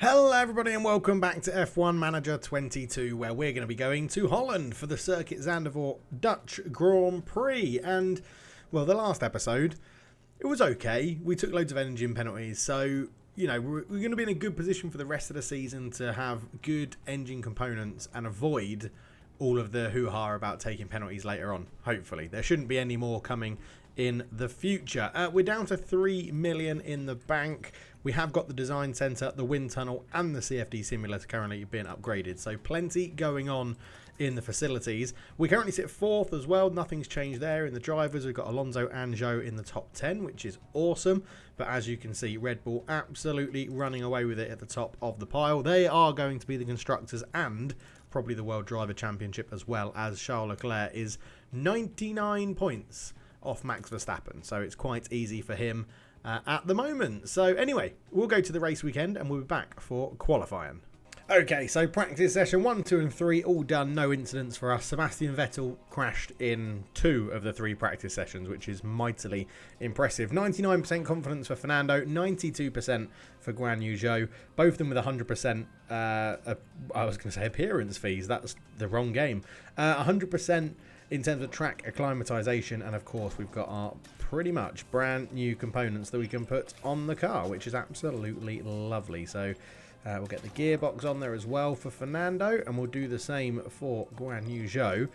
Hello everybody and welcome back to F1 Manager 22, where we're going to be going to Holland for the Circuit Zandvoort Dutch Grand Prix. And, well, the last episode, it was okay. We took loads of engine penalties, so, you know, we're going to be in a good position for the rest of the season to have good engine components and avoid all of the hoo-ha about taking penalties later on, hopefully. There shouldn't be any more coming in the future. We're down to 3 million in the bank. We have got the design centre, the wind tunnel and the CFD simulator currently being upgraded. So plenty going on in the facilities. We currently sit 4th as well. Nothing's changed there. In the drivers, we've got Alonso and Zhou in the top 10, which is awesome. But as you can see, Red Bull absolutely running away with it at the top of the pile. They are going to be the constructors and probably the World Driver Championship, as well as Charles Leclerc is 99 points off Max Verstappen. So it's quite easy for him at the moment. So anyway, we'll go to the race weekend and we'll be back for qualifying. Okay, so practice session 1, 2 and 3 all done, no incidents for us. Sebastian Vettel crashed in 2 of the 3 practice sessions, which is mightily impressive. 99% confidence for Fernando, 92% for Guan Yu Zhou, both of them with 100%, I was going to say appearance fees, that's the wrong game. 100% in terms of track acclimatization, and of course we've got our pretty much brand new components that we can put on the car, which is absolutely lovely. So we'll get the gearbox on there as well for Fernando, and we'll do the same for Guan Yu Zhou.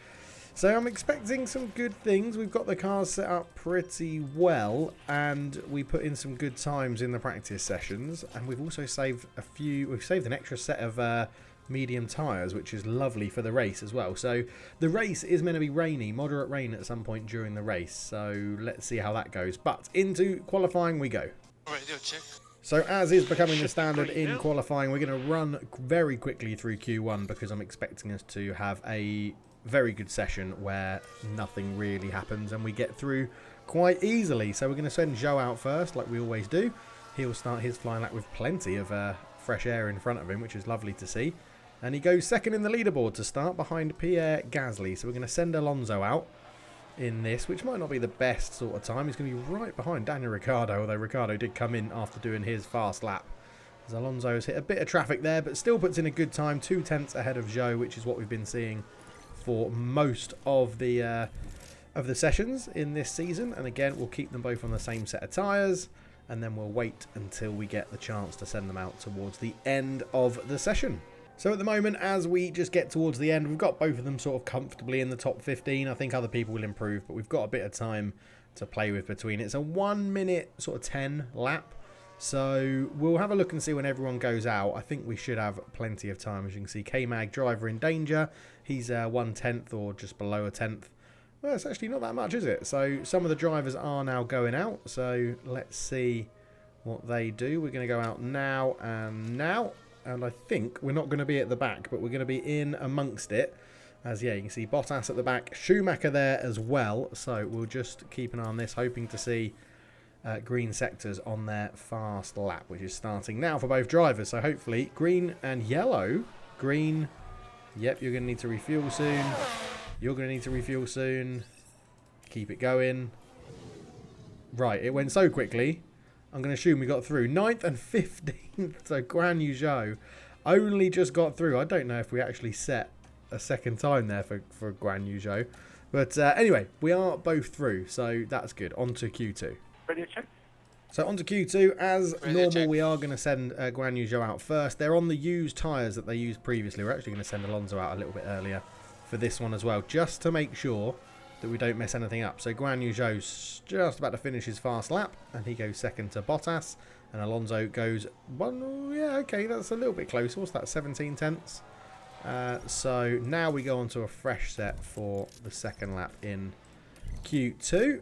So I'm expecting some good things. We've got the cars set up pretty well, and we put in some good times in the practice sessions, and we've also saved we've saved an extra set of medium tyres, which is lovely for the race as well. So the race is meant to be rainy, moderate rain at some point during the race, so let's see how that goes. But into qualifying we go. Radio check. So as is becoming the standard in qualifying, we're going to run very quickly through Q1 because I'm expecting us to have a very good session where nothing really happens and we get through quite easily. So we're going to send Zhou out first, like we always do. He'll start his flying lap with plenty of fresh air in front of him, which is lovely to see. And he goes second in the leaderboard to start behind Pierre Gasly. So we're going to send Alonso out in this, which might not be the best sort of time. He's going to be right behind Daniel Ricciardo, although Ricciardo did come in after doing his fast lap. As Alonso has hit a bit of traffic there, but still puts in a good time, 2 tenths ahead of Zhou, which is what we've been seeing for most of the sessions in this season. And again, we'll keep them both on the same set of tyres, and then we'll wait until we get the chance to send them out towards the end of the session. So at the moment, as we just get towards the end, we've got both of them sort of comfortably in the top 15. I think other people will improve, but we've got a bit of time to play with between. It's a 1 minute sort of 10 lap. So we'll have a look and see when everyone goes out. I think we should have plenty of time. As you can see, K-Mag driver in danger. He's 1/10 or just below a tenth. Well, it's actually not that much, is it? So some of the drivers are now going out. So let's see what they do. We're going to go out now and now. And I think we're not going to be at the back, but we're going to be in amongst it. As, yeah, you can see Bottas at the back, Schumacher there as well. So we'll just keep an eye on this, hoping to see green sectors on their fast lap, which is starting now for both drivers. So hopefully green and yellow. Green, yep, you're going to need to refuel soon. You're going to need to refuel soon. Keep it going. Right, it went so quickly. I'm going to assume we got through. 9th and 15th. So Guan Yu Zhou only just got through. I don't know if we actually set a second time there for Guan Yu Zhou. But anyway, we are both through. So that's good. On to Q2. Radio check. So on to Q2. As Radio normal, check. we are going to send Guan Yu Zhou out first. They're on the used tyres that they used previously. We're actually going to send Alonso out a little bit earlier for this one as well, just to make sure that we don't mess anything up. So Guan Yu Zhou's just about to finish his fast lap, and he goes second to Bottas, and Alonso goes one. Yeah, okay, that's a little bit closer. What's that? 17 tenths. So now we go on to a fresh set for the second lap in Q2,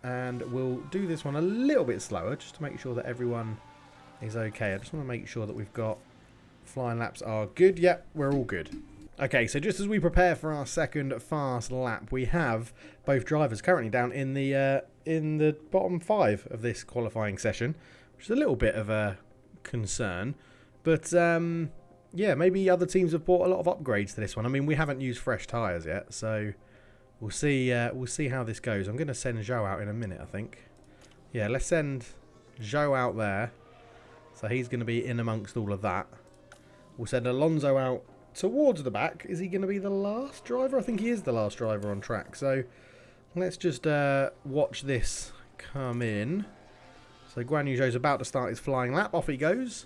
and we'll do this one a little bit slower just to make sure that everyone is okay. I just want to make sure that we've got flying laps are good. Yep, we're all good. Okay, so just as we prepare for our second fast lap, we have both drivers currently down in the bottom 5 of this qualifying session, which is a little bit of a concern. But yeah, maybe other teams have bought a lot of upgrades to this one. I mean, we haven't used fresh tyres yet, so we'll see how this goes. I'm going to send Zhou out in a minute, I think. Yeah, let's send Zhou out there. So he's going to be in amongst all of that. We'll send Alonso out towards the back. Is he going to be the last driver? I think he is the last driver on track. So let's just watch this come in. So Guan Yu Zhou's about to start his flying lap. Off he goes.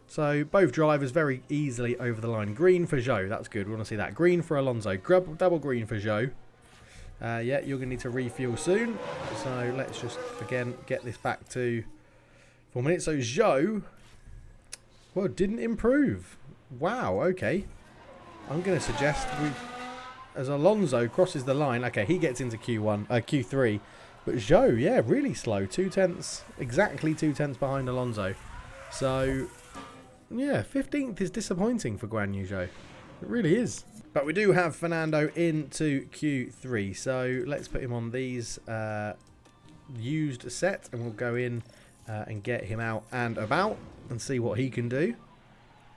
So both drivers very easily over the line. Green for Zhou. That's good. We want to see that. Green for Alonso. Double green for Zhou. Yeah, you're going to need to refuel soon. So let's just, again, get this back to 4 minutes. So Zhou, well, didn't improve. Wow, okay. I'm going to suggest as Alonso crosses the line, okay, he gets into Q3. But Zhou, yeah, really slow. 0.2, exactly 0.2 behind Alonso. So, yeah, 15th is disappointing for Guan Yu Zhou. It really is. But we do have Fernando into Q3. So let's put him on these used set. And we'll go in and get him out and about and see what he can do.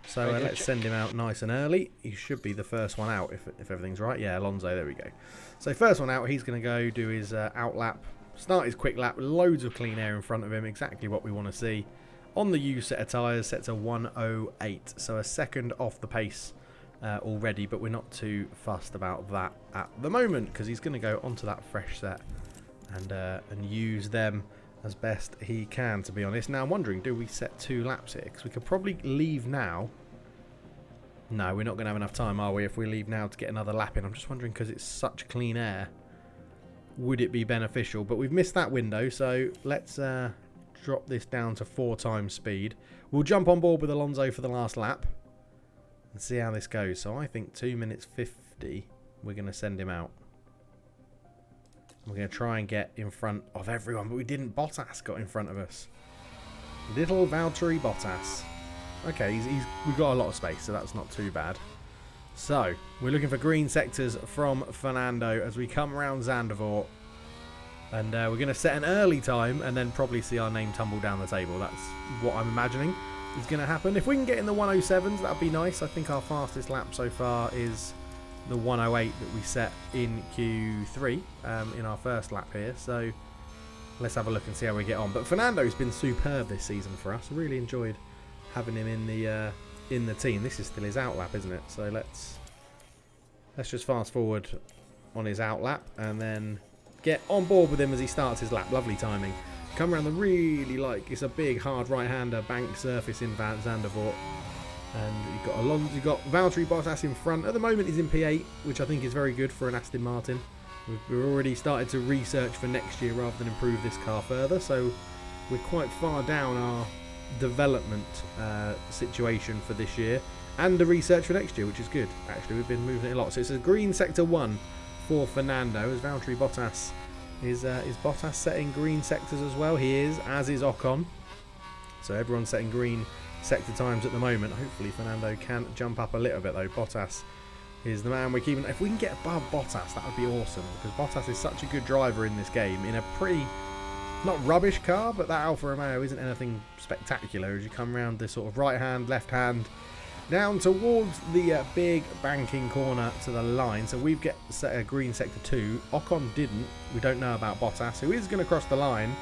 So let's send him out nice and early. He should be the first one out if everything's right. Yeah, Alonso, there we go. So first one out, he's going to go do his out lap. Start his quick lap. Loads of clean air in front of him. Exactly what we want to see. On the used set of tyres, set to 108. So a second off the pace already. But we're not too fussed about that at the moment. Because he's going to go onto that fresh set. And use them as best he can, to be honest. Now I'm wondering, do we set 2 laps here? Because we could probably leave now. No, we're not going to have enough time, are we, if we leave now to get another lap in? I'm just wondering, because it's such clean air, would it be beneficial? But we've missed that window, so let's drop this down to 4 times speed. We'll jump on board with Alonso for the last lap and see how this goes. So I think 2 minutes 50, we're going to send him out. We're going to try and get in front of everyone, but we didn't. Bottas got in front of us. Little Valtteri Bottas. Okay, we've got a lot of space, so that's not too bad. So, we're looking for green sectors from Fernando as we come around Zandvoort. And we're going to set an early time and then probably see our name tumble down the table. That's what I'm imagining is going to happen. If we can get in the 107s, that would be nice. I think our fastest lap so far is the 108 that we set in Q3 in our first lap here. So let's have a look and see how we get on. But Fernando's been superb this season for us. Really enjoyed having him in the team. This is still his out lap, isn't it? So let's just fast forward on his out lap and then get on board with him as he starts his lap. Lovely timing. Come around the really it's a big hard right-hander bank surface in Zandvoort. And you've got Valtteri Bottas in front. At the moment he's in P8, which I think is very good for an Aston Martin. We've already started to research for next year rather than improve this car further. So we're quite far down our development situation for this year. And the research for next year, which is good. Actually, we've been moving it a lot. So it's a green sector 1 for Fernando as Valtteri Bottas. Is Bottas setting green sectors as well? He is, as is Ocon. So everyone's setting green sector times at the moment. Hopefully Fernando can jump up a little bit though. Bottas is the man we're keeping. If we can get above Bottas, that would be awesome, because Bottas is such a good driver in this game in a pretty not rubbish car, but that Alfa Romeo isn't anything spectacular as you come around this sort of right hand, left hand down towards the big banking corner to the line. So we've set a green sector 2. Ocon didn't. We don't know about Bottas, who is going to cross the line.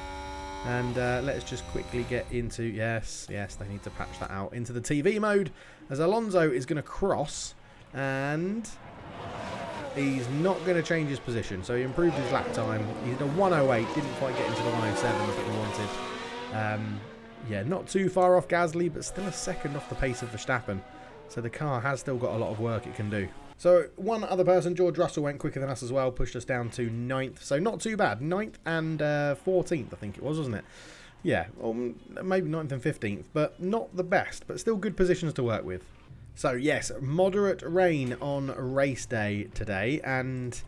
And let's just quickly get into, yes, they need to patch that out, into the TV mode as Alonso is going to cross and he's not going to change his position. So he improved his lap time. He's at a 108, didn't quite get into the 107 that we wanted. Yeah, not too far off Gasly, but still a second off the pace of Verstappen. So the car has still got a lot of work it can do. So one other person, George Russell, went quicker than us as well, pushed us down to 9th. So not too bad. 9th and 14th, I think it was, wasn't it? Yeah, or maybe 9th and 15th, but not the best, but still good positions to work with. So yes, moderate rain on race day today, and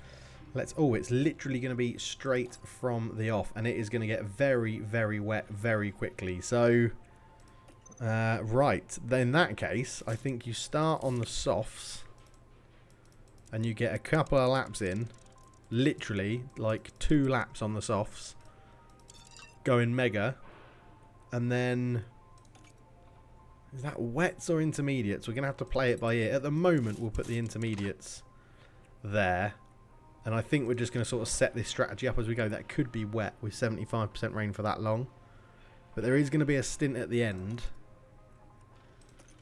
it's literally going to be straight from the off, and it is going to get very, very wet very quickly. So, right, then in that case, I think you start on the softs, and you get a couple of laps in, literally like 2 laps on the softs, going mega, and then is that wets or intermediates? We're going to have to play it by ear. At the moment, we'll put the intermediates there, and I think we're just going to sort of set this strategy up as we go. That could be wet with 75% rain for that long, but there is going to be a stint at the end.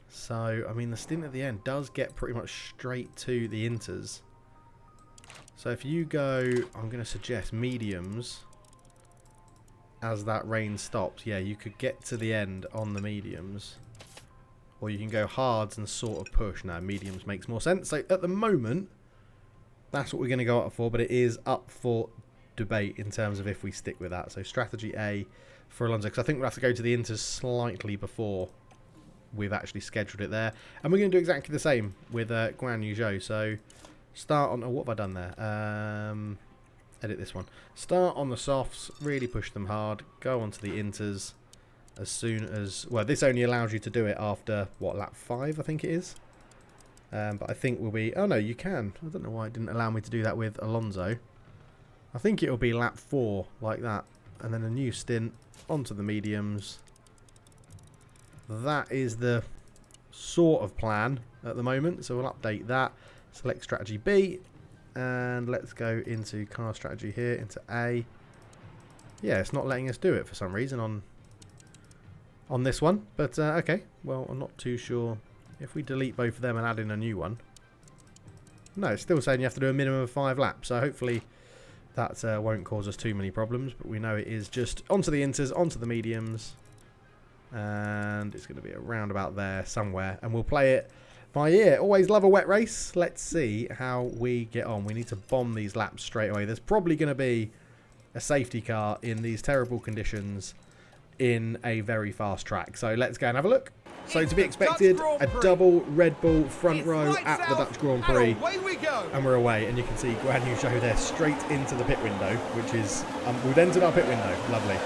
So, I mean, the stint at the end does get pretty much straight to the inters. So if you go, I'm going to suggest mediums as that rain stops. Yeah, you could get to the end on the mediums. Or you can go hards and sort of push. Now, mediums makes more sense. So at the moment, that's what we're going to go up for. But it is up for debate in terms of if we stick with that. So strategy A for Alonso. Because I think we'll have to go to the inters slightly before we've actually scheduled it there. And we're going to do exactly the same with Guan Yu Zhou. So start on... Oh, what have I done there? Edit this one. Start on the softs. Really push them hard. Go on to the inters. As soon as... Well, this only allows you to do it after, what, lap 5, I think it is? But I think we'll be... Oh, no, you can. I don't know why it didn't allow me to do that with Alonso. I think it'll be lap 4, like that. And then a new stint onto the mediums. That is the sort of plan at the moment. So we'll update that. Select strategy B. And let's go into car strategy here, into A. Yeah, it's not letting us do it for some reason on this one, but okay, well, I'm not too sure if we delete both of them and add in a new one. No, it's still saying you have to do a minimum of 5 laps, so hopefully that won't cause us too many problems, but we know it is just onto the inters, onto the mediums, and it's going to be around about there somewhere, and we'll play it by ear. Always love a wet race. Let's see how we get on. We need to bomb these laps straight away. There's probably going to be a safety car in these terrible conditions in a very fast track. So let's go and have a look. So to be expected, a double Red Bull front row at the Dutch Grand Prix. And we're away. And you can see Guan Yu Zhou there straight into the pit window, which is... we've entered our pit window. Lovely.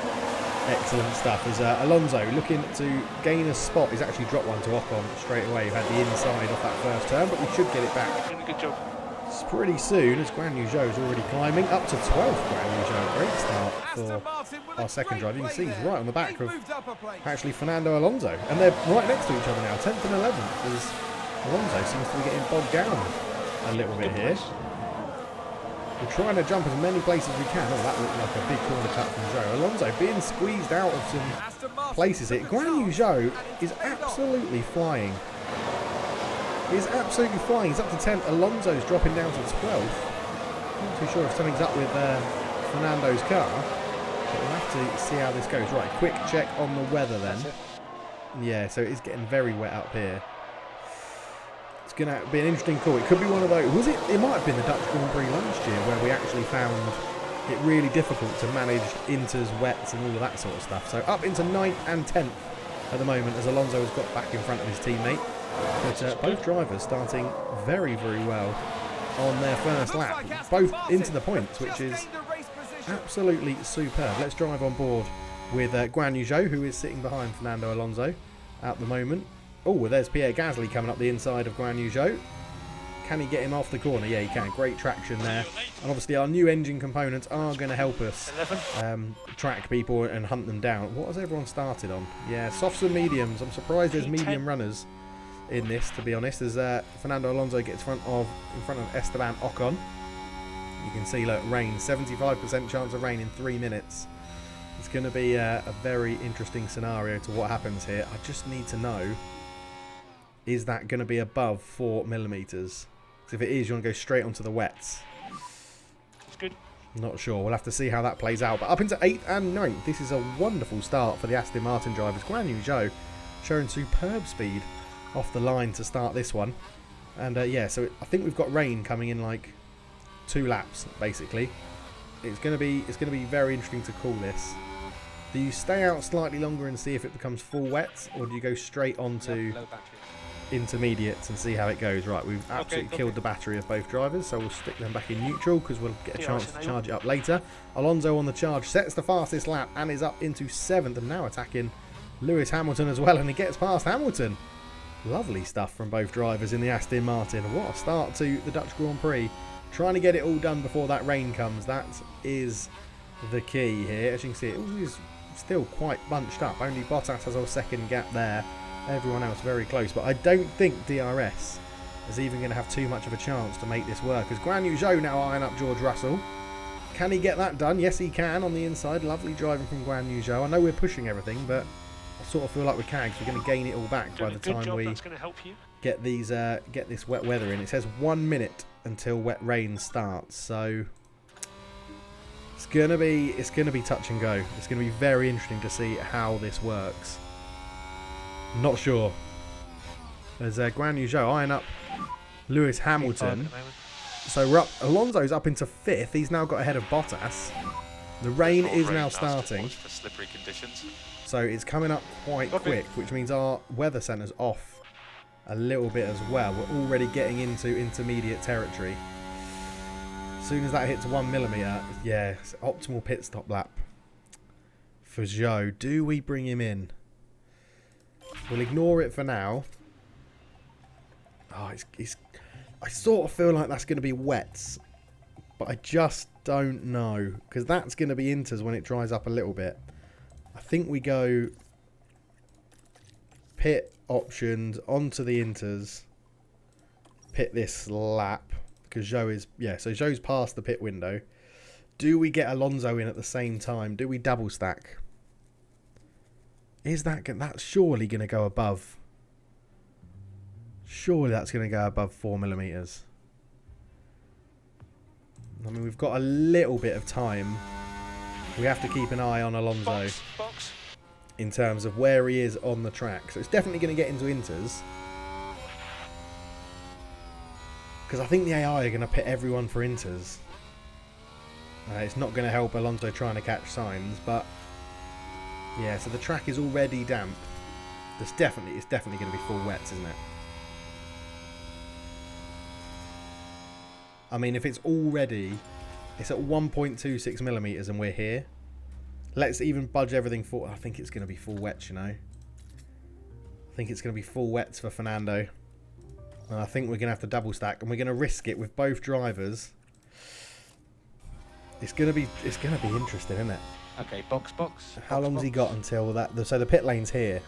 Excellent stuff. As Alonso looking to gain a spot. He's actually dropped one to Ocon straight away. Who had the inside off that first turn, but we should get it back. Good job. It's pretty soon as Guan Yu Zhou is already climbing up to 12th. Guan Yu Zhou, great start for our second drive. You can see he's right on the back of actually Fernando Alonso, and they're right next to each other now, 10th and 11th. As Alonso seems to be getting bogged down a little bit here. We're trying to jump as many places as we can. Oh, that looked like a big corner cut from Zhou. Alonso being squeezed out of some places here. Guan Yu Zhou is absolutely flying. He's absolutely flying. He's up to 10th. Alonso's dropping down to 12th. Not too sure if something's up with Fernando's car. But we'll have to see how this goes. Right, quick check on the weather then. Yeah, so it's getting very wet up here. It's going to be an interesting call. It could be one of those... Was it? It might have been the Dutch Grand Prix last year where we actually found it really difficult to manage inters, wets and all of that sort of stuff. So up into 9th and 10th at the moment as Alonso has got back in front of his teammate. But both drivers starting very, very well on their first lap. Both into the points, which is absolutely superb. Let's drive on board with Guan Yu Zhou, who is sitting behind Fernando Alonso at the moment. Oh, well, there's Pierre Gasly coming up the inside of Guan Yu Zhou. Can he get him off the corner? Yeah, he can. Great traction there. And obviously our new engine components are going to help us track people and hunt them down. What has everyone started on? Yeah, softs and mediums. I'm surprised there's medium runners in this, to be honest, as Fernando Alonso gets in front of Esteban Ocon. You can see, look, rain, 75% chance of rain in 3 minutes. It's going to be a very interesting scenario to what happens here. I just need to know, is that going to be above 4 millimeters? Because if it is, you want to go straight onto the wets. It's good. Not sure. We'll have to see how that plays out. But up into 8th and 9th, this is a wonderful start for the Aston Martin drivers. Guan Yu Zhou showing superb speed off the line to start this one. And yeah, so I think we've got rain coming in like 2 laps basically. It's going to be very interesting to call this. Do you stay out slightly longer and see if it becomes full wet, or do you go straight onto intermediates and see how it goes? Right, we've absolutely killed the battery of both drivers, so we'll stick them back in neutral because we'll get a chance to charge it up later. Alonso on the charge sets the fastest lap and is up into 7th, and now attacking Lewis Hamilton as well, and he gets past Hamilton. Lovely stuff from both drivers in the Aston Martin. What a start to the Dutch Grand Prix. Trying to get it all done before that rain comes. That is the key here. As you can see, it is still quite bunched up. Only Bottas has a second gap there. Everyone else very close. But I don't think DRS is even going to have too much of a chance to make this work. As Guan Yu Zhou now eyeing up George Russell. Can he get that done? Yes, he can on the inside. Lovely driving from Guan Yu Zhou. I know we're pushing everything, but I sort of feel like we can, because we're going to gain it all back by the time we that's going to help you. get this wet weather in. It says 1 minute until wet rain starts, so it's gonna be touch and go. It's gonna be very interesting to see how this works. Not sure. There's Guan Yu Zhou eyeing up Lewis Hamilton. So we're up. Alonso's up into 5th. He's now got ahead of Bottas. The rain is now starting. For slippery conditions. So it's coming up quite quick, which means our weather centre's off a little bit as well. We're already getting into intermediate territory. As soon as that hits 1 millimetre, yeah, it's optimal pit stop lap for Zhou. Do we bring him in? We'll ignore it for now. Oh, I sort of feel like that's going to be wets, but I just don't know, because that's going to be inters when it dries up a little bit. I think we go pit options onto the inters, pit this lap, because Zhou is, yeah, so Zhou's past the pit window. Do we get Alonso in at the same time? Do we double stack? Is that's surely going to go above? Surely that's going to go above 4 millimeters. I mean, we've got a little bit of time. We have to keep an eye on Alonso in terms of where he is on the track. So it's definitely going to get into inters, because I think the AI are going to pit everyone for inters. It's not going to help Alonso trying to catch signs, but yeah. So the track is already damp. It's definitely going to be full wets, isn't it? I mean, if it's already, it's at 1.26 millimeters and we're here. Let's even budge everything for. I think it's going to be full wets, you know. I think it's going to be full wets for Fernando. And I think we're going to have to double stack, and we're going to risk it with both drivers. It's going to be interesting, isn't it? Okay, box. How long's he got until that? So the pit lane's here.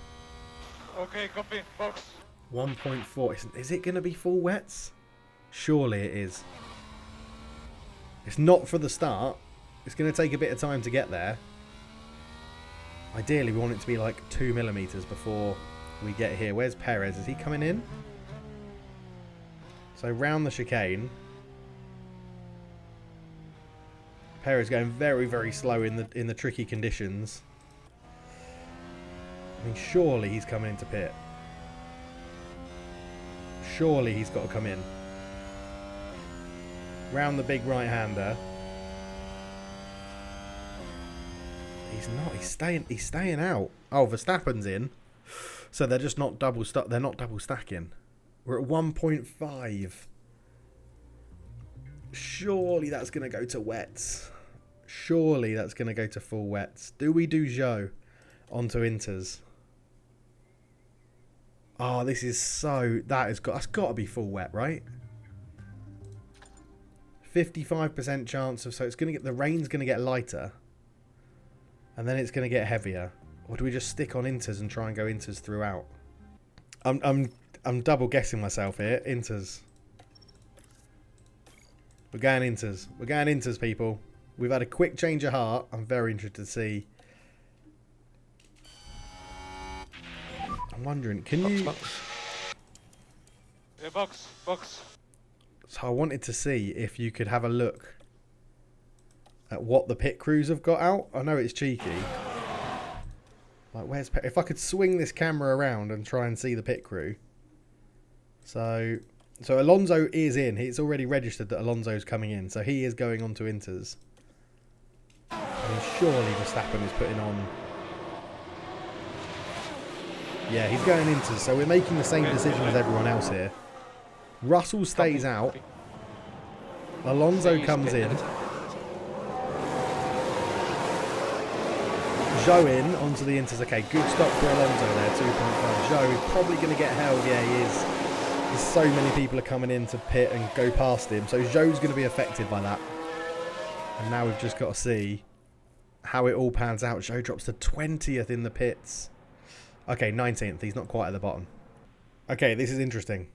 Okay, copy, box. 1.4. Is it going to be full wets? Surely it is. It's not for the start. It's going to take a bit of time to get there. Ideally, we want it to be like 2 millimeters before we get here. Where's Perez? Is he coming in? So round the chicane. Perez going very, very slow in the tricky conditions. I mean, surely he's coming into pit. Surely he's got to come in. Round the big right-hander. He's not. He's staying out. Oh, Verstappen's in. So they're just not double stack. They're not double stacking. We're at 1.5. Surely that's going to go to wets. Surely that's going to go to full wets. Do we do Zhou onto inters? Oh, this is so. That's got to be full wet, right? 55% chance of, so it's going to get, the rain's going to get lighter, and then it's going to get heavier. Or do we just stick on inters and try and go inters throughout? I'm double guessing myself here. Inters. We're going inters. We're going inters, people. We've had a quick change of heart. I'm very interested to see. I'm wondering, can you? Yeah, box. So I wanted to see if you could have a look at what the pit crews have got out. I know it's cheeky. Like, where's if I could swing this camera around and try and see the pit crew. So Alonso is in. It's already registered that Alonso's coming in. So he is going on to inters. I mean, surely Verstappen is putting on. Yeah, he's going inters. So we're making the same decision as everyone else here. Russell stays out. Alonso comes in. Zhou in onto the inters. Okay, good stop for Alonso there. 2.5. Zhou is probably going to get held. Yeah, he is. There's so many people are coming in to pit and go past him. So Zhou's going to be affected by that. And now we've just got to see how it all pans out. Zhou drops to 20th in the pits. Okay, 19th. He's not quite at the bottom. Okay, this is interesting.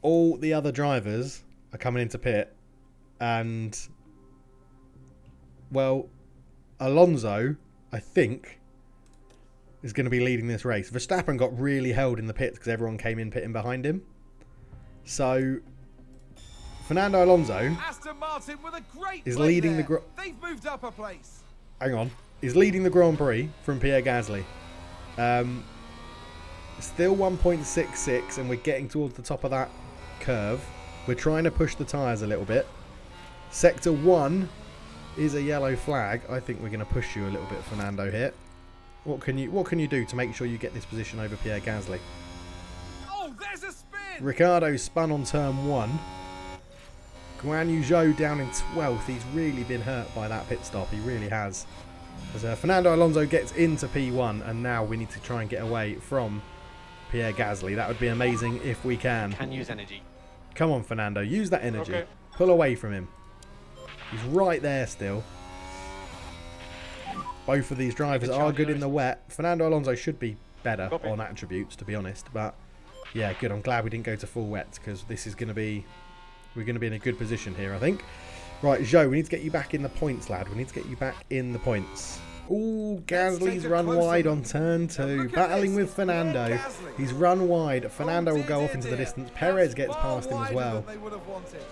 All the other drivers are coming into pit, and, well, Alonso, I think, is going to be leading this race. Verstappen got really held in the pits because everyone came in pitting behind him. So Fernando Alonso Aston Martin with a great is leading They've moved up a place. Hang on. Is leading the Grand Prix from Pierre Gasly. Still 1.66 and we're getting towards the top of that curve. We're trying to push the tyres a little bit. Sector 1 is a yellow flag. I think we're going to push you a little bit, Fernando, here. What can you do to make sure you get this position over Pierre Gasly? Oh, there's a spin! Ricciardo spun on turn 1. Guan Yu Zhou down in 12th. He's really been hurt by that pit stop. He really has. As Fernando Alonso gets into P1 and now we need to try and get away from Pierre Gasly. That would be amazing if we can. Can use energy. Come on, Fernando. Use that energy. Okay. Pull away from him. He's right there still. Both of these drivers are good in the wet. Fernando Alonso should be better on attributes, to be honest. But yeah, good. I'm glad we didn't go to full wet because this is going to be... We're going to be in a good position here, I think. Right, Zhou, we need to get you back in the points, lad. We need to get you back in the points. Ooh, Gasly's run wide on turn 2. Battling with Fernando. He's run wide. Fernando will go off into the distance. Perez gets past him as well.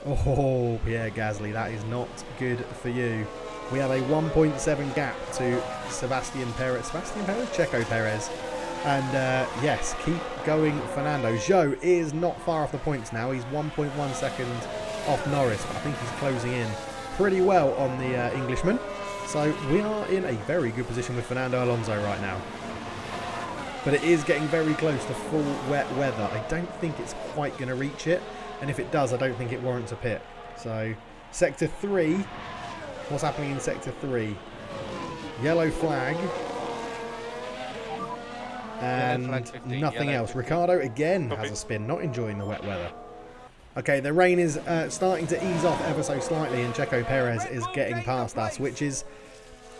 Oh, Pierre Gasly, that is not good for you. We have a 1.7 gap to Sebastian Perez. Checo Perez. And yes, keep going, Fernando. Zhou is not far off the points now. He's 1.1 seconds off Norris. But I think he's closing in pretty well on the Englishman. So we are in a very good position with Fernando Alonso right now. But it is getting very close to full wet weather. I don't think it's quite going to reach it. And if it does, I don't think it warrants a pit. So Sector 3. What's happening in Sector 3? Yellow flag. And nothing else. Ricciardo again has a spin, not enjoying the wet weather. Okay, the rain is starting to ease off ever so slightly and Checo Perez is getting past us, which is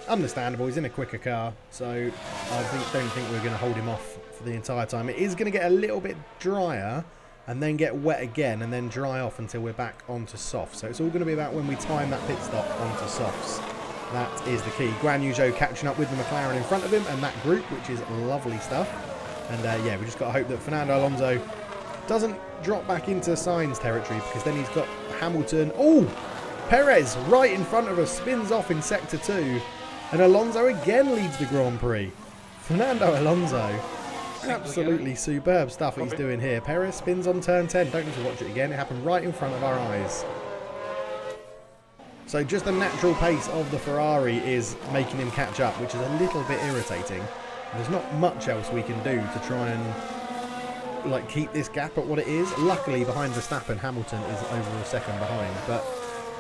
understandable. He's in a quicker car, so I don't think we're going to hold him off for the entire time. It is going to get a little bit drier and then get wet again and then dry off until we're back onto softs. So it's all going to be about when we time that pit stop onto softs. That is the key. Guan Yu Zhou catching up with the McLaren in front of him and that group, which is lovely stuff. And yeah, we just got to hope that Fernando Alonso doesn't drop back into Sainz territory because then he's got Hamilton. Oh, Perez right in front of us, spins off in Sector 2. And Alonso again leads the Grand Prix. Fernando Alonso, absolutely superb stuff that he's doing here. Perez spins on turn 10. Don't need to watch it again. It happened right in front of our eyes. So just the natural pace of the Ferrari is making him catch up, which is a little bit irritating. There's not much else we can do to try and like keep this gap at what it is. Luckily, behind Verstappen, Hamilton is over a second behind. But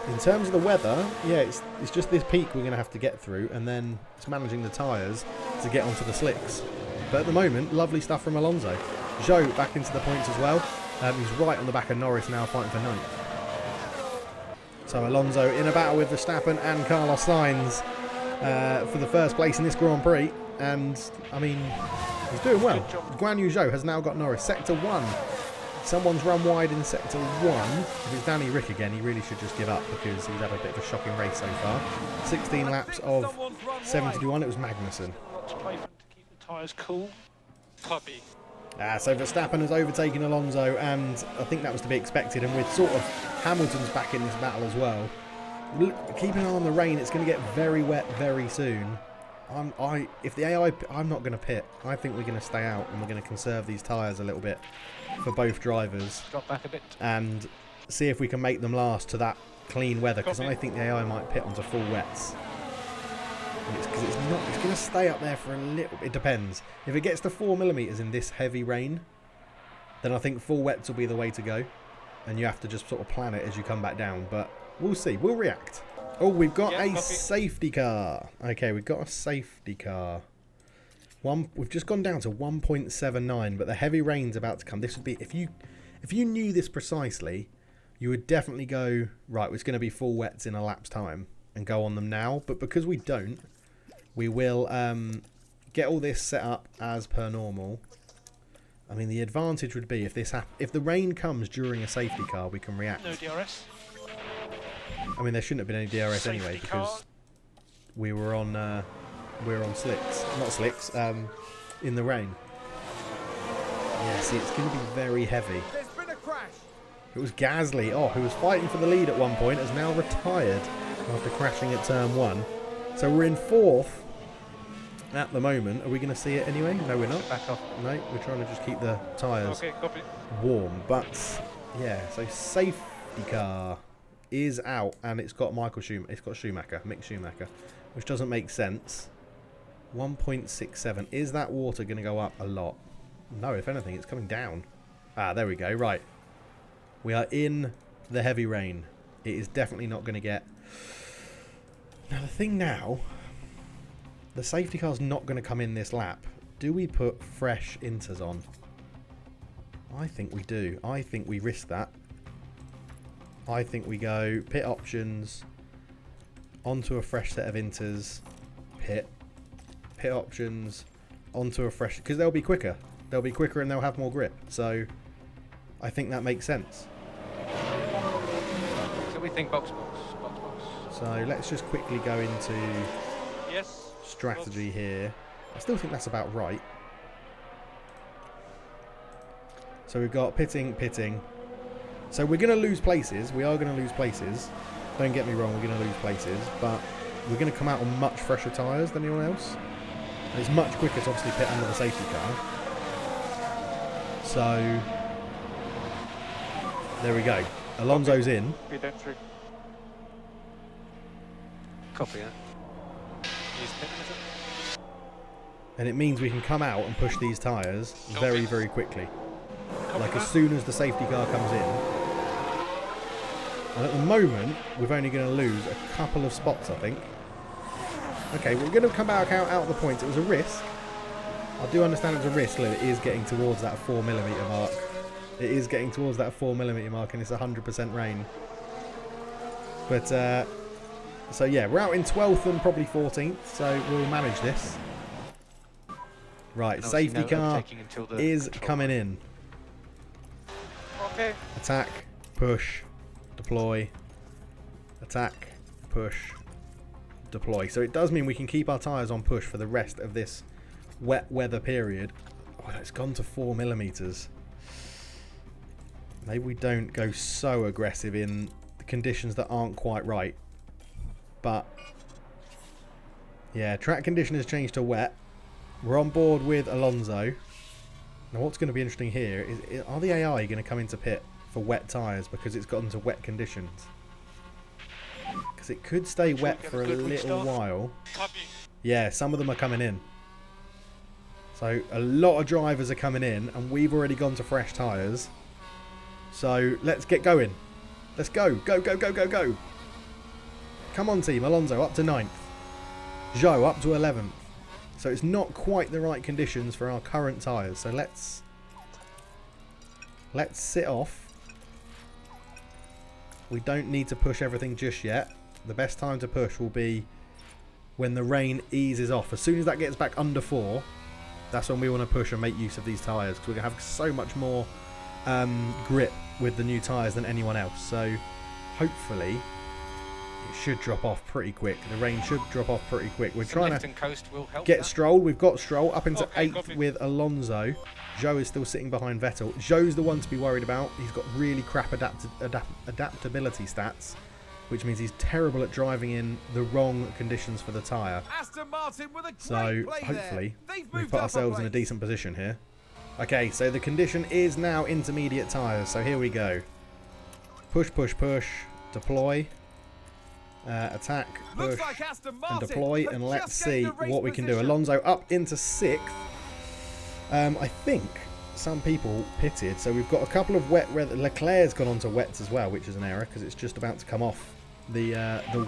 in terms of the weather, yeah, it's just this peak we're going to have to get through, and then it's managing the tyres to get onto the slicks. But at the moment, lovely stuff from Alonso. Zhou back into the points as well. He's right on the back of Norris now, fighting for 9th. So Alonso in a battle with Verstappen and Carlos Sainz for the first place in this Grand Prix. And, I mean, he's doing well. Guan Yu Zhou has now got Norris. Sector 1. Someone's run wide in Sector 1. If it's Danny Rick again, he really should just give up because he's had a bit of a shocking race so far. 16 laps of 71. It was Magnussen. To keep the tyres cool. Puppy. So Verstappen has overtaken Alonso, and I think that was to be expected. And with sort of Hamilton's back in this battle as well. Keep an eye on the rain. It's going to get very wet very soon. If the AI, I'm not going to pit. I think we're going to stay out and we're going to conserve these tyres a little bit for both drivers. Drop back a bit. And see if we can make them last to that clean weather, because I think the AI might pit onto full wets. Because it's going to stay up there for a little. It depends. If it gets to 4 millimeters in this heavy rain, then I think full wets will be the way to go, and you have to just sort of plan it as you come back down. But we'll see. We'll react. Oh, we've got a safety car. Okay, we've got a safety car. We've just gone down to 1.79, but the heavy rain's about to come. This would be if you knew this precisely, you would definitely go right. It's going to be full wets in a lap's time and go on them now. But because we don't, we will get all this set up as per normal. I mean, the advantage would be if the rain comes during a safety car, we can react. No DRS. I mean, there shouldn't have been any DRS Safety anyway car. because we were on slicks, not slicks, in the rain. Yeah, see, it's going to be very heavy. There's been a crash. It was Gasly, who was fighting for the lead at one point, has now retired after crashing at turn 1. So we're in 4th at the moment. Are we going to see it anyway? No, we're not. Back off. No, we're trying to just keep the tyres Okay, copy. warm. But, yeah, so safety car is out, and it's got Mick Schumacher, which doesn't make sense. 1.67. Is that water going to go up a lot? No, if anything, it's coming down. Ah, there we go. Right. We are in the heavy rain. It is definitely not going to get... Now, the thing now, the safety car's not going to come in this lap. Do we put fresh inters on? I think we do. I think we risk that. I think we go pit options, onto a fresh set of inters, pit options, onto a fresh... Because they'll be quicker. They'll be quicker and they'll have more grip. So I think that makes sense. So we think box. So let's just quickly go into Yes. strategy here. I still think that's about right. So we've got pitting. So we're going to lose places. We are going to lose places. Don't get me wrong, we're going to lose places. But we're going to come out on much fresher tyres than anyone else. And it's much quicker to obviously pit under the safety car. So there we go. Alonso's in. Be that through. Copy that. Use pit, is it? And it means we can come out and push these tyres very, very quickly. Copy Like that. as soon as the safety car comes in. And at the moment, we're only going to lose a couple of spots, I think. Okay, we're going to come back out the points. It was a risk. I do understand it's a risk. Look, it is getting towards that 4mm mark. It is getting towards that 4mm mark, and it's 100% rain. But, so yeah, we're out in 12th and probably 14th, so we'll manage this. Right, And safety obviously no car overtaking until the is control coming line. in. Okay. Attack, push, deploy. Attack, push, deploy. So it does mean we can keep our tyres on push for the rest of this wet weather period. Oh, it's gone to 4mm. Maybe we don't go so aggressive in the conditions that aren't quite right. But yeah, track condition has changed to wet. We're on board with Alonso. Now what's going to be interesting here is, are the AI going to come into pit for wet tyres because it's gotten to wet conditions? Because it could stay Should we wet get for a good little restart? while. Copy. Yeah, some of them are coming in. So a lot of drivers are coming in and we've already gone to fresh tyres. So let's get going. Let's go. Go, go, go, go, go. Come on team. Alonso up to 9th. Zhou up to 11th. So it's not quite the right conditions for our current tyres. So let's sit off. We don't need to push everything just yet. The best time to push will be when the rain eases off. As soon as that gets back under 4, that's when we want to push and make use of these tyres, because we're going to have so much more grip with the new tyres than anyone else. So hopefully it should drop off pretty quick. The rain should drop off pretty quick. We're trying Lift to and coast will help get that. Stroll. We've got Stroll up into Okay, 8th copy. with Alonso. Zhou is still sitting behind Vettel. Zhou's the one to be worried about. He's got really crap adaptability stats, which means he's terrible at driving in the wrong conditions for the tyre. Aston Martin with a great So play hopefully there. They've we've moved put up ourselves in a place. decent position here. Okay, so the condition is now intermediate tyres. So here we go. Push, push, push. Deploy. Attack, push, Looks like Aston and Martin deploy. have And just let's gained see the race what we can do. position. Alonso up into 6th. I think some people pitted. So we've got a couple of wet weather. Leclerc's gone on to wets as well, which is an error because it's just about to come off the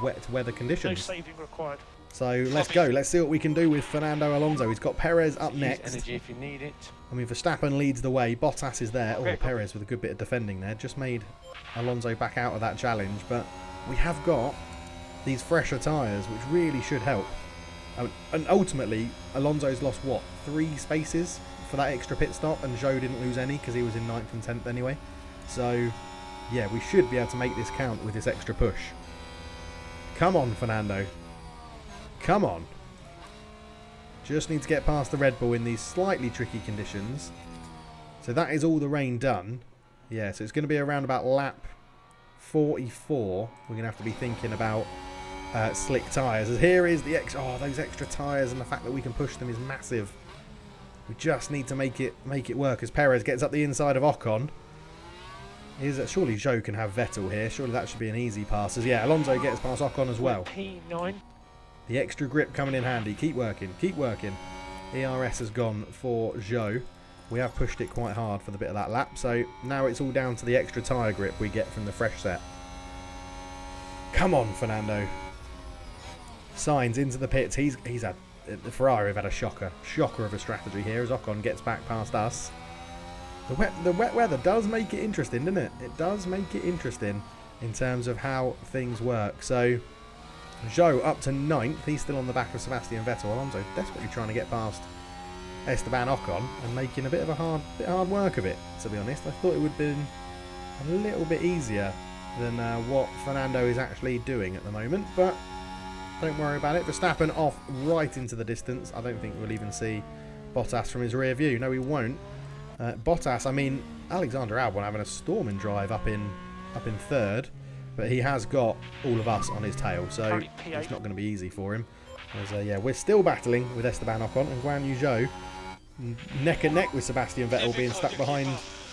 wet weather No conditions. saving required. So let's go. Let's see what we can do with Fernando Alonso. He's got Perez up Use next. energy if you need it. I mean, Verstappen leads the way. Bottas is there. Okay, Oh, Perez with a good bit of defending there. Just made Alonso back out of that challenge. But we have got these fresher tyres, which really should help. And ultimately, Alonso's lost, what, 3 spaces for that extra pit stop? And Zhou didn't lose any because he was in 9th and 10th anyway. So, yeah, we should be able to make this count with this extra push. Come on, Fernando. Come on. Just need to get past the Red Bull in these slightly tricky conditions. So that is all the rain done. Yeah, so it's going to be around about lap 44. We're going to have to be thinking about slick tyres. As here is the those extra tyres, and the fact that we can push them is massive. We just need to make it work as Perez gets up the inside of Ocon. Surely Zhou can have Vettel here. Surely that should be an easy pass. As yeah, Alonso gets past Ocon as well. P9. The extra grip coming in handy. Keep working. Keep working. ERS has gone for Zhou. We have pushed it quite hard for the bit of that lap. So now it's all down to the extra tyre grip we get from the fresh set. Come on, Fernando. Signs into the pits. He's had the Ferrari have had a shocker of a strategy here as Ocon gets back past us. The wet weather does make it interesting, doesn't it? It does make it interesting in terms of how things work. So Zhou up to 9th. He's still on the back of Sebastian Vettel. Alonso desperately trying to get past Esteban Ocon and making a bit of a hard work of it, to be honest. I thought it would have been a little bit easier than what Fernando is actually doing at the moment, but don't worry about it. Verstappen off right into the distance. I don't think we'll even see Bottas from his rear view. No, we won't. Bottas, I mean, Alexander Albon having a storming drive up in 3rd, but he has got all of us on his tail, so it's not going to be easy for him. As, yeah, we're still battling with Esteban Ocon and Guan Yu Zhou neck and neck with Sebastian Vettel being stuck behind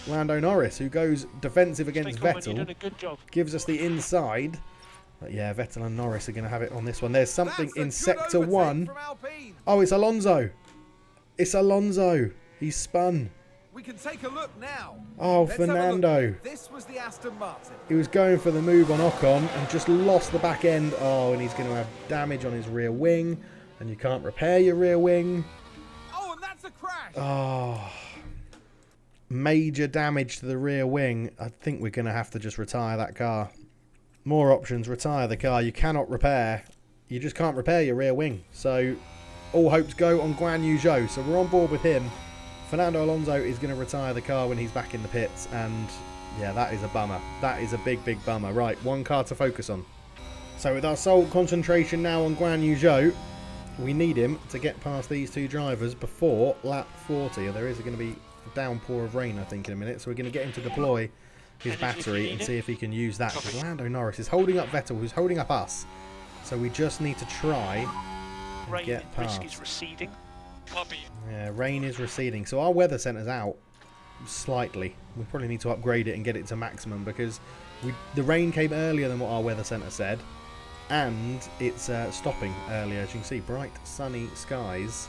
Lando Norris, who goes defensive against Vettel, gives us the inside. But yeah, Vettel and Norris are going to have it on this one. There's something in Sector 1. Oh, it's Alonso. It's Alonso. He's spun. We can take a look now. Oh, Fernando. This was the Aston Martin. He was going for the move on Ocon and just lost the back end. Oh, and he's going to have damage on his rear wing. And you can't repair your rear wing. Oh, and that's a crash. Oh. Major damage to the rear wing. I think we're going to have to just retire that car. More options. Retire the car. You cannot repair. You just can't repair your rear wing. So all hopes go on Guan Yu Zhou. So we're on board with him. Fernando Alonso is going to retire the car when he's back in the pits. And yeah, that is a bummer. That is a big, big bummer. Right, one car to focus on. So with our sole concentration now on Guan Yu Zhou, we need him to get past these two drivers before lap 40. There is going to be a downpour of rain, I think, in a minute. So we're going to get him to deploy his battery and see if he can use that. Because Lando Norris is holding up Vettel, who's holding up us. So we just need to try and get past. Risk is receding. Copy. Yeah, rain is receding. So our weather centre's out slightly. We probably need to upgrade it and get it to maximum because the rain came earlier than what our weather centre said. And it's stopping earlier. As you can see, bright sunny skies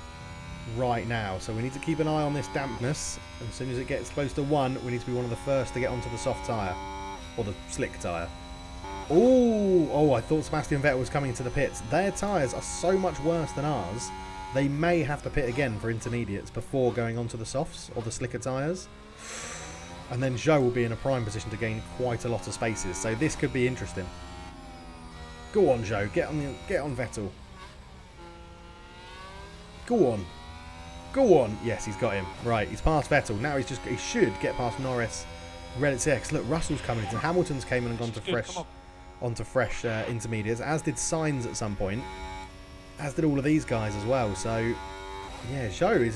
right now. So we need to keep an eye on this dampness. And as soon as it gets close to 1, we need to be one of the first to get onto the soft tyre. Or the slick tyre. Oh, I thought Sebastian Vettel was coming to the pits. Their tyres are so much worse than ours. They may have to pit again for intermediates before going on to the softs or the slicker tyres. And then Zhou will be in a prime position to gain quite a lot of spaces. So this could be interesting. Go on, Zhou. Get on Vettel. Go on. Go on. Yes, he's got him. Right, he's past Vettel. Now he should get past Norris. Relative. Look, Russell's coming in. Hamilton's came in and gone to onto fresh intermediates, as did Sainz at some point. As did all of these guys as well. So, yeah, Zhou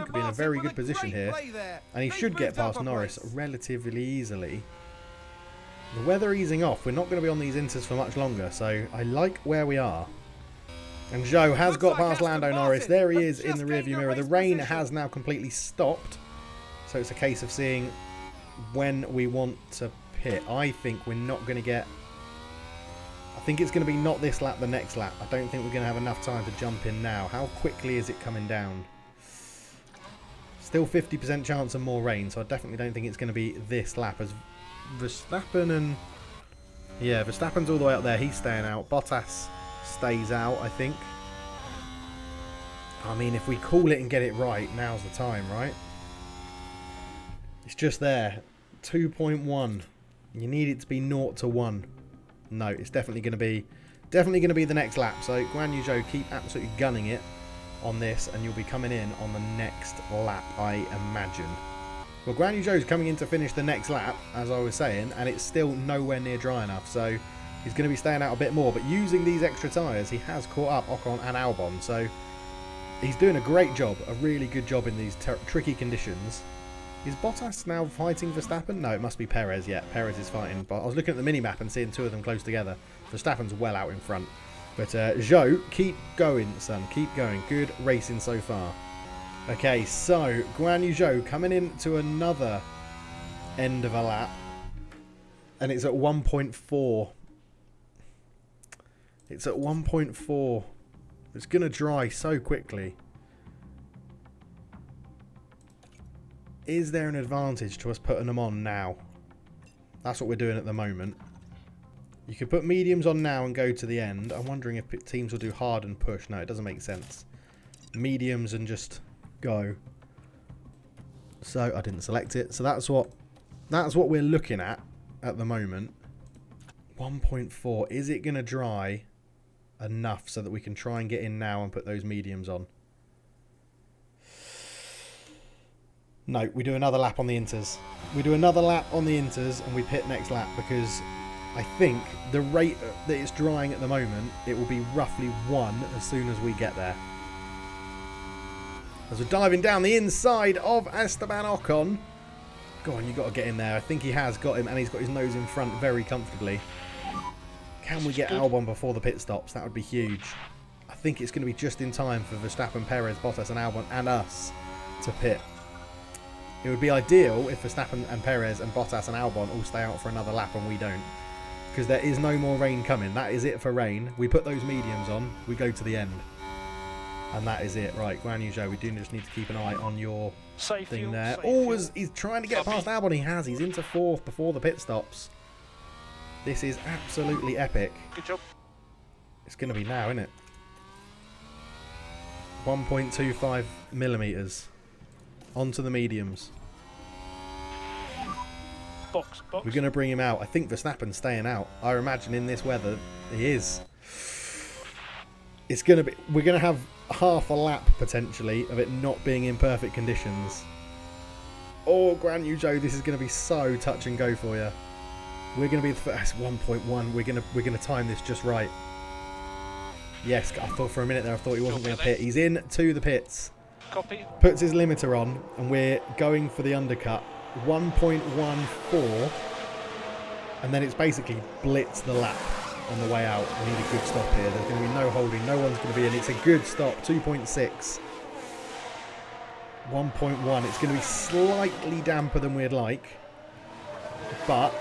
could be in a very good position here. And he should get past Norris relatively easily. The weather easing off. We're not going to be on these inters for much longer. So, I like where we are. And Zhou has got past Lando Norris. There he is in the rearview mirror. The rain has now completely stopped. So, it's a case of seeing when we want to pit. I think we're not going to get... I think it's going to be not this lap, the next lap. I don't think we're going to have enough time to jump in now. How quickly is it coming down? Still 50% chance of more rain, so I definitely don't think it's going to be this lap. As Verstappen and... Yeah, Verstappen's all the way up there. He's staying out. Bottas stays out, I think. I mean, if we call it and get it right, now's the time, right? It's just there. 2.1. You need it to be 0 to 1. No, it's definitely going to be the next lap. So Guan Yu Zhou, keep absolutely gunning it on this, and you'll be coming in on the next lap, I imagine. Well, Guan Yu Zhou's coming in to finish the next lap, as I was saying, and it's still nowhere near dry enough. So he's going to be staying out a bit more. But using these extra tyres, he has caught up Ocon and Albon. So He's doing a great job, a really good job in these tricky conditions. Is Bottas now fighting Verstappen? No, it must be Perez. Yeah, Perez is fighting. But I was looking at the mini-map and seeing two of them close together. Verstappen's well out in front. But Zhou, keep going, son. Keep going. Good racing so far. Okay, so Guan Yu Zhou coming into another end of a lap. And it's at 1.4. It's at 1.4. It's going to dry so quickly. Is there an advantage to us putting them on now? That's what we're doing at the moment. You could put mediums on now and go to the end. I'm wondering if teams will do hard and push. No, it doesn't make sense. Mediums and just go. So I didn't select it. So that's what we're looking at the moment. 1.4. Is it going to dry enough so that we can try and get in now and put those mediums on? No, we do another lap on the inters. We do another lap on the inters and we pit next lap, because I think the rate that it's drying at the moment, it will be roughly 1 as soon as we get there. As we're diving down the inside of Esteban Ocon. Go on, you got to get in there. I think he has got him, and he's got his nose in front very comfortably. Can we get Albon before the pit stops? That would be huge. I think it's going to be just in time for Verstappen, Perez, Bottas and Albon and us to pit. It would be ideal if Verstappen and Perez and Bottas and Albon all stay out for another lap and we don't. Because there is no more rain coming. That is it for rain. We put those mediums on. We go to the end. And that is it. Right, Guan Yu Zhou, we do just need to keep an eye on your thing there. Oh, he's trying to get past Albon. He has. He's into 4th before the pit stops. This is absolutely epic. Good job. It's going to be now, isn't it? 1.25 millimeters. Onto the mediums. Box. We're going to bring him out. I think Verstappen's staying out. I imagine in this weather, he is. It's going to be... We're going to have half a lap, potentially, of it not being in perfect conditions. Oh, Guan Yu Zhou, this is going to be so touch and go for you. We're going to be... That's 1.1. We're going to time this just right. Yes, I thought for a minute there, I thought he wasn't going to pit. He's in to the pits. Copy. Puts his limiter on, and we're going for the undercut. 1.14, and then it's basically blitz the lap on the way out. We need a good stop here. There's going to be no holding. No one's going to be in. It's a good stop. 2.6. 1.1. It's going to be slightly damper than we'd like, but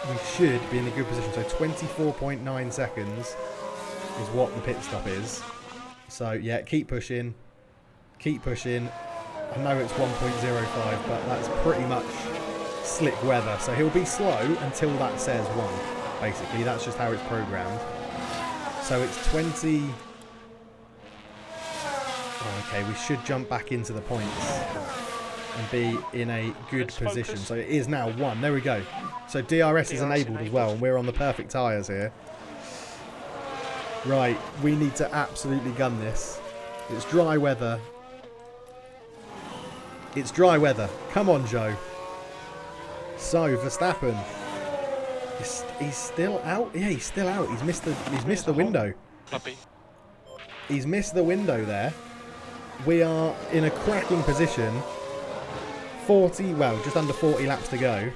we should be in a good position. So 24.9 seconds is what the pit stop is. So yeah, keep pushing. Keep pushing. I know it's 1.05, but that's pretty much slick weather. So he'll be slow until that says 1. Basically, that's just how it's programmed. So it's 20... Oh, okay, we should jump back into the points and be in a good position. So it is now 1. There we go. So DRS is enabled as well, and we're on the perfect tyres here. Right, we need to absolutely gun this. It's dry weather. It's dry weather. Come on, Zhou. So Verstappen, he's still out. Yeah, he's still out. He's missed the window. He's missed the window there. We are in a cracking position. 40, well, just under 40 laps to go.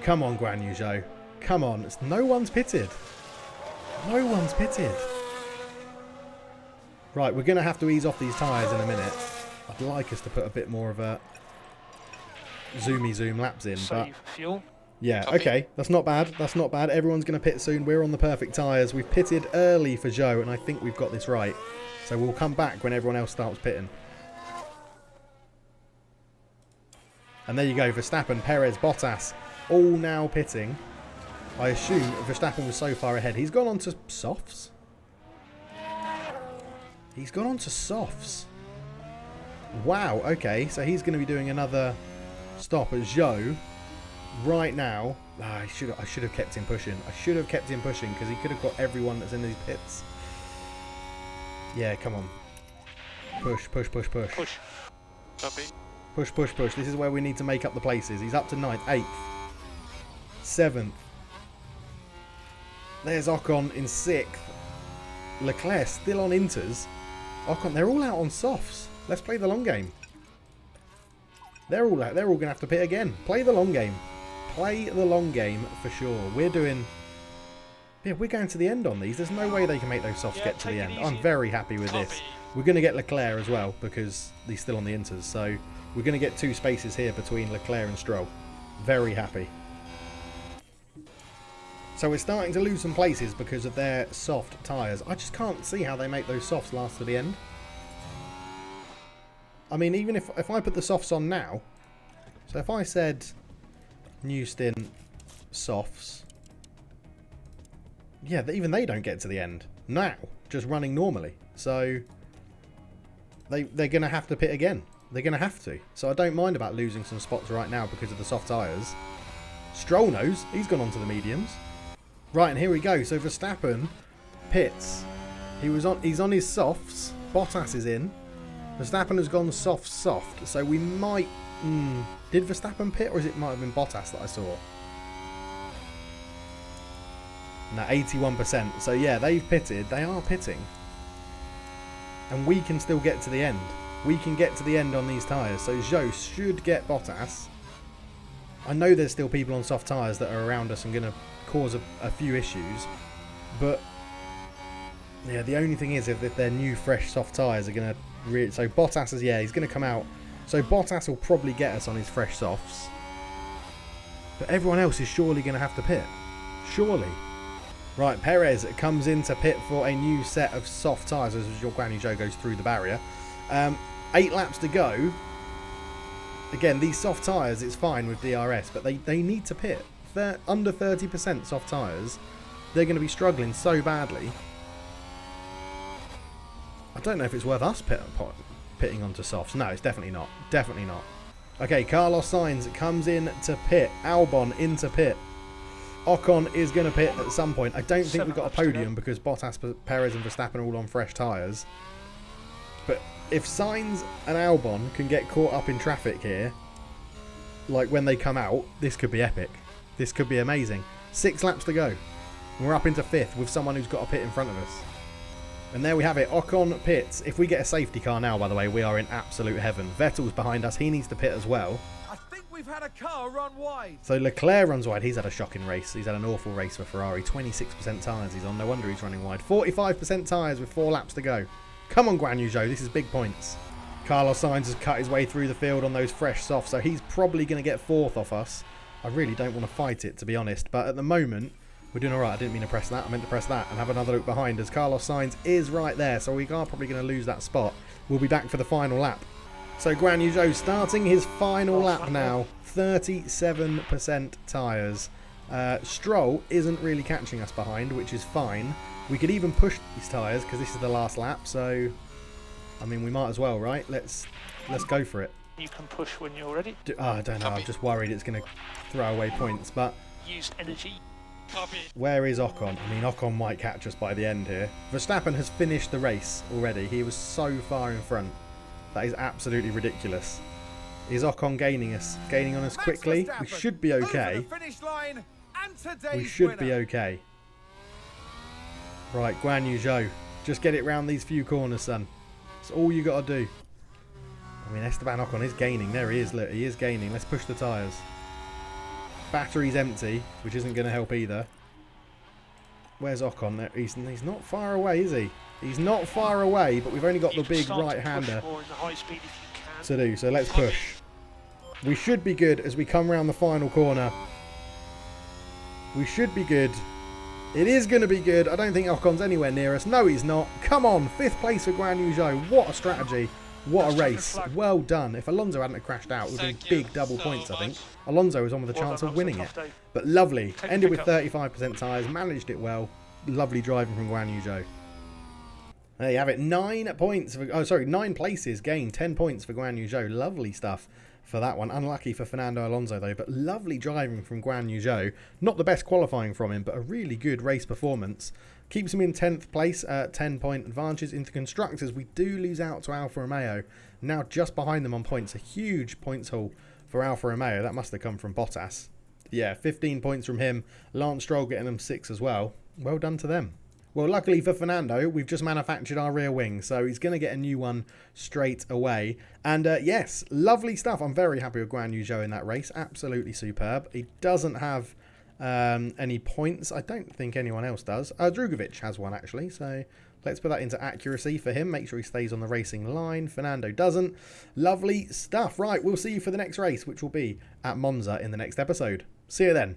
Come on, Guan Yu Zhou. Come on. No one's pitted. No one's pitted. Right, we're going to have to ease off these tyres in a minute. I'd like us to put a bit more of a zoom laps in, but fuel. Yeah, okay, that's not bad. That's not bad. Everyone's going to pit soon. We're on the perfect tyres. We've pitted early for Zhou, and I think we've got this right. So we'll come back when everyone else starts pitting. And there you go, Verstappen, Perez, Bottas, all now pitting. I assume Verstappen was so far ahead. He's gone on to softs. He's gone on to softs. Wow, okay, so he's going to be doing another stop at Zhou right now. I should have kept him pushing. I should have kept him pushing because he could have got everyone that's in these pits. Yeah, come on. Push. Push. Copy. Push. This is where we need to make up the places. He's up to 9th, 8th, 7th. There's Ocon in 6th. Leclerc still on inters. Ocon, they're all out on softs. Let's play the long game. They're all out. They're all going to have to pit again. Play the long game. Play the long game for sure. We're doing... Yeah, we're going to the end on these. There's no way they can make those softs get to the end. I'm very happy with this. We're going to get Leclerc as well because he's still on the inters. So we're going to get 2 spaces here between Leclerc and Stroll. Very happy. So we're starting to lose some places because of their soft tyres. I just can't see how they make those softs last to the end. I mean, even if I put the softs on now, so if I said new stint softs, yeah, even they don't get to the end now, just running normally. So they're going to have to pit again. They're going to have to. So I don't mind about losing some spots right now because of the soft tyres. Stroll knows. He's gone on to the mediums. Right, and here we go. So Verstappen pits. He's on his softs. Bottas is in. Verstappen has gone soft. So we might... Did Verstappen pit, or might have been Bottas that I saw? No, 81%. So yeah, they've pitted. They are pitting. And we can still get to the end. We can get to the end on these tyres. So Zhou should get Bottas. I know there's still people on soft tyres that are around us and going to cause a few issues. But yeah, the only thing is if their new fresh soft tyres are going to... So Bottas is... Yeah, he's going to come out. So Bottas will probably get us on his fresh softs. But everyone else is surely going to have to pit. Surely. Right, Perez comes in to pit for a new set of soft tyres as your Guan Yu Zhou goes through the barrier. 8 laps to go. Again, these soft tyres, it's fine with DRS, but they need to pit. They're under 30% soft tyres. They're going to be struggling so badly. I don't know if it's worth us pitting onto softs. No, it's definitely not. Definitely not. Okay, Carlos Sainz comes in to pit. Albon into pit. Ocon is going to pit at some point. I don't think we've got a podium because Bottas, Perez and Verstappen are all on fresh tyres. But if Sainz and Albon can get caught up in traffic here, like when they come out, this could be epic. This could be amazing. 6 laps to go. We're up into 5th with someone who's got a pit in front of us. And there we have it. Ocon pits. If we get a safety car now, by the way, we are in absolute heaven. Vettel's behind us. He needs to pit as well. I think we've had a car run wide. So Leclerc runs wide. He's had a shocking race. He's had an awful race for Ferrari. 26% tyres he's on. No wonder he's running wide. 45% tyres with 4 laps to go. Come on, Guan Yu Zhou. This is big points. Carlos Sainz has cut his way through the field on those fresh softs, so he's probably going to get 4th off us. I really don't want to fight it, to be honest. But at the moment, we're doing all right. I didn't mean to press that. I meant to press that and have another look behind as Carlos Sainz is right there. So we are probably going to lose that spot. We'll be back for the final lap. So Guan Yu Zhou starting his final lap now. 37% tyres. Stroll isn't really catching us behind, which is fine. We could even push these tyres because this is the last lap. So, I mean, we might as well, right? Let's go for it. You can push when you're ready. I don't know. I'm just worried it's going to throw away points. But use energy. Copy. Where is Ocon? I mean, Ocon might catch us by the end here. Verstappen has finished the race already. He was so far in front. That is absolutely ridiculous. Is Ocon gaining on us quickly? We should be okay. We should be okay. Right, Guan Yu Zhou. Just get it round these few corners, son. That's all you got to do. I mean, Esteban Ocon is gaining. There he is, look. He is gaining. Let's push the tyres. Battery's empty, which isn't going to help either. Where's Ocon? There, he's not far away, is he? He's not far away, but we've only got the big right-hander to do. So let's push. We should be good as we come around the final corner. We should be good. It is going to be good. I don't think Ocon's anywhere near us. No, he's not. Come on. 5th place for Guan Yu Zhou. What a strategy. What a race. Well done. If Alonso hadn't crashed out, it would have been big double points, I think. Alonso was on with a chance of winning it. But lovely. Ended with 35% tyres. Managed it well. Lovely driving from Guan Yu Zhou. There you have it. 9 points. 9 places gained. 10 points for Guan Yu Zhou. Lovely stuff for that one. Unlucky for Fernando Alonso, though. But lovely driving from Guan Yu Zhou. Not the best qualifying from him, but a really good race performance. Keeps him in 10th place, 10-point advantages. Into constructors, we do lose out to Alfa Romeo. Now just behind them on points. A huge points haul for Alfa Romeo. That must have come from Bottas. Yeah, 15 points from him. Lance Stroll getting them 6 as well. Well done to them. Well, luckily for Fernando, we've just manufactured our rear wing, so he's going to get a new one straight away. And yes, lovely stuff. I'm very happy with Guan Yu Zhou in that race. Absolutely superb. He doesn't have any points. I don't think anyone else does. Drugovic has one, actually, so let's put that into accuracy for him. Make sure he stays on the racing line. Fernando doesn't. Lovely stuff. Right, we'll see you for the next race, which will be at Monza in the next episode. See you then.